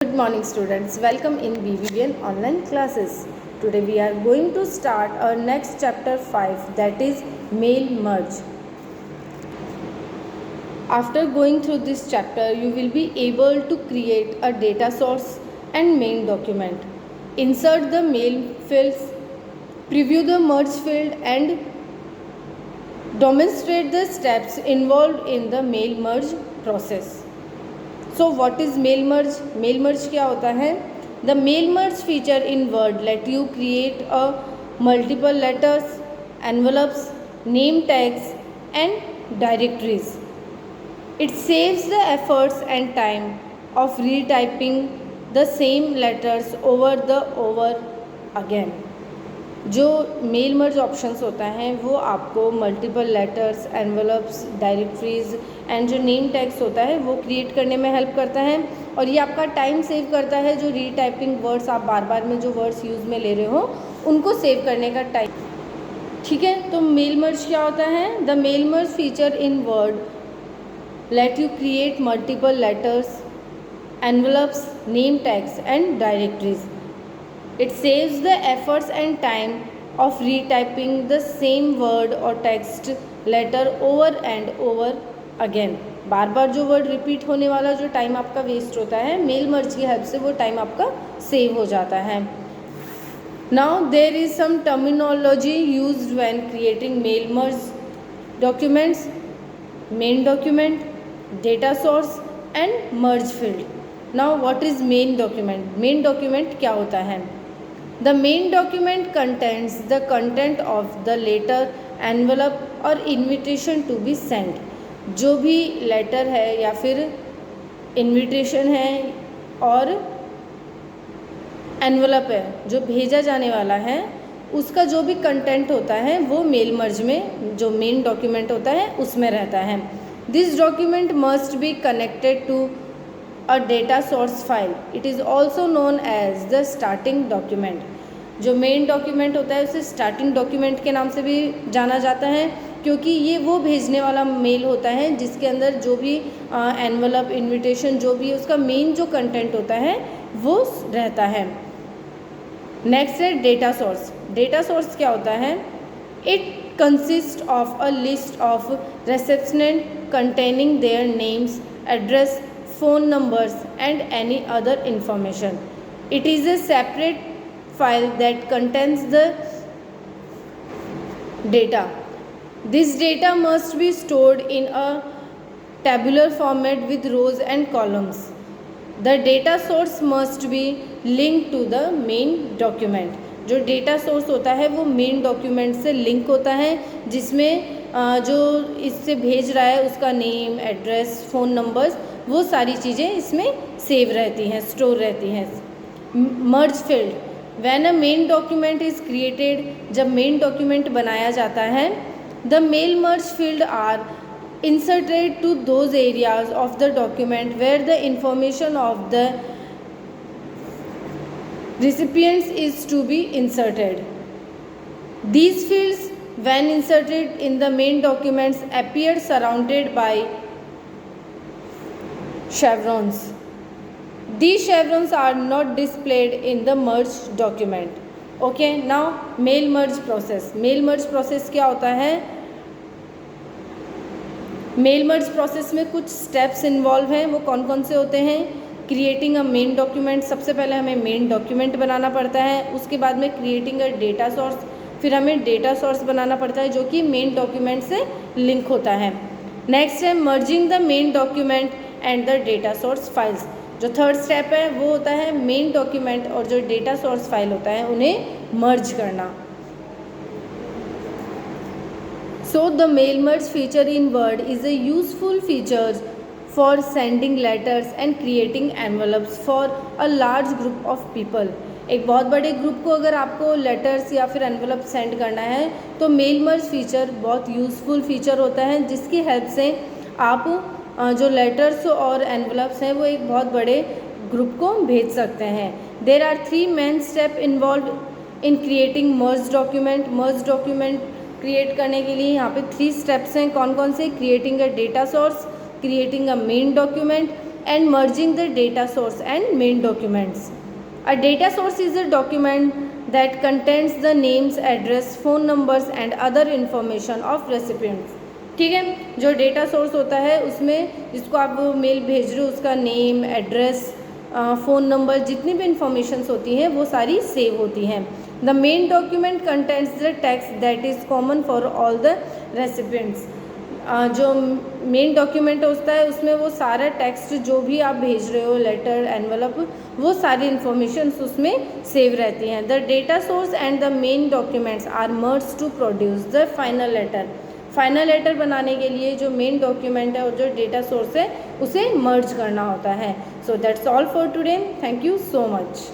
Good morning students, welcome in BVVN online classes. Today we are going to start our next chapter 5, that is mail merge. After going through this chapter, you will be able to create a data source and main document. Insert the mail fields, preview the merge field and demonstrate the steps involved in the mail merge process. So what is mail merge? Mail merge क्या होता है? The mail merge feature in Word let you create a multiple letters, envelopes, name tags and directories. It saves the efforts and time of retyping the same letters over again. जो mail merge options होता है वो आपको multiple letters, envelopes, directories and जो name tags होता है वो create करने में हेल्प करता है और ये आपका टाइम सेव करता है। जो रीटाइपिंग वर्ड्स आप बार बार में जो वर्ड्स यूज़ में ले रहे हो उनको सेव करने का टाइम, ठीक है। तो मेल मर्ज क्या होता है? The mail merge feature in word let you create multiple letters, envelopes, name tags and directories. It saves the efforts and time of retyping the same word or text letter over and over again. बार बार जो word repeat होने वाला जो time आपका waste होता है, mail merge की help से वो टाइम आपका सेव हो जाता है. Now there is some terminology used when creating mail merge documents: main document, data source and merge field. Now what is main document? Main document क्या होता है? The main document contains the content of the letter, envelope और invitation to be sent. जो भी letter है या फिर invitation है और एनवलप है जो भेजा जाने वाला है, उसका जो भी कंटेंट होता है वो मेल मर्ज में जो मेन डॉक्यूमेंट होता है उसमें रहता है. This document must be connected to a data source file. It is also known as the starting document. जो मेन डॉक्यूमेंट होता है उसे स्टार्टिंग डॉक्यूमेंट के नाम से भी जाना जाता है क्योंकि ये वो भेजने वाला मेल होता है जिसके अंदर जो भी एनवलप, इन्विटेशन जो भी उसका मेन जो कंटेंट होता है वो रहता है. नेक्स्ट है डेटा सोर्स. डेटा सोर्स क्या होता है? It consist of a list of recipient containing their names, address, phone numbers and any other information. It is a separate file that contains the data. This data must be stored in a tabular format with rows and columns. The data source must be linked to the main document. जो data source होता है वो main document से link होता है जिसमें जो इससे भेज रहा है उसका नेम, एड्रेस, फ़ोन नंबर्स, वो सारी चीज़ें इसमें सेव रहती हैं, स्टोर रहती हैं. Merge field. When a main document is created, जब मेन डॉक्यूमेंट बनाया जाता है, the mail merge field are inserted to those areas of the document where the information of the recipients is to be inserted. These fields, when inserted in the main documents, appear surrounded by chevrons. These chevrons are not displayed in the merged document. Okay, now mail merge process. Mail merge process क्या होता है? Mail merge process में कुछ steps involve हैं. वो कौन कौन से होते हैं? Creating a main document. सबसे पहले हमें मेन डॉक्यूमेंट बनाना पड़ता है. उसके बाद में क्रिएटिंग अ डेटा सोर्स. फिर हमें डेटा सोर्स बनाना पड़ता है जो कि मेन डॉक्यूमेंट से लिंक होता है. नेक्स्ट है merging the main document and the data source files. जो थर्ड स्टेप है वो होता है मेन डॉक्यूमेंट और जो डेटा सोर्स फाइल होता है उन्हें मर्ज करना. So the mail merge feature in Word is a useful feature for sending letters and creating envelopes for a large group of people. एक बहुत बड़े ग्रुप को अगर आपको लेटर्स या फिर एनवलप सेंड करना है तो मेल मर्ज फीचर बहुत यूज़फुल फीचर होता है जिसकी हेल्प से आप जो लेटर्स और एनवलप्स हैं वो एक बहुत बड़े ग्रुप को भेज सकते हैं. There are 3 main step involve in creating merge document. Merge document create करने के लिए यहाँ पे 3 स्टेप्स हैं. कौन कौन से? Creating a data source, creating a main document and merging the data source and main documents. A data source is a document that contains the names, address, phone numbers and other information of recipients. ठीक है, जो data source होता है उसमें जिसको आप mail भेज रहे हो उसका नेम, एड्रेस, फ़ोन नंबर, जितनी भी इंफॉर्मेशंस होती हैं वो सारी सेव होती हैं. The main document contents the text that is common for all the recipients. जो मेन डॉक्यूमेंट होता है उसमें वो सारा टेक्स्ट जो भी आप भेज रहे हो, लेटर, एनवलप, वो सारी इन्फॉर्मेशंस उसमें सेव रहती हैं. The data source and the main documents are merge to produce the final letter. Final letter बनाने के लिए जो मेन डॉक्यूमेंट है और जो डेटा सोर्स है उसे मर्ज करना होता है. So that's all for today. Thank you so much.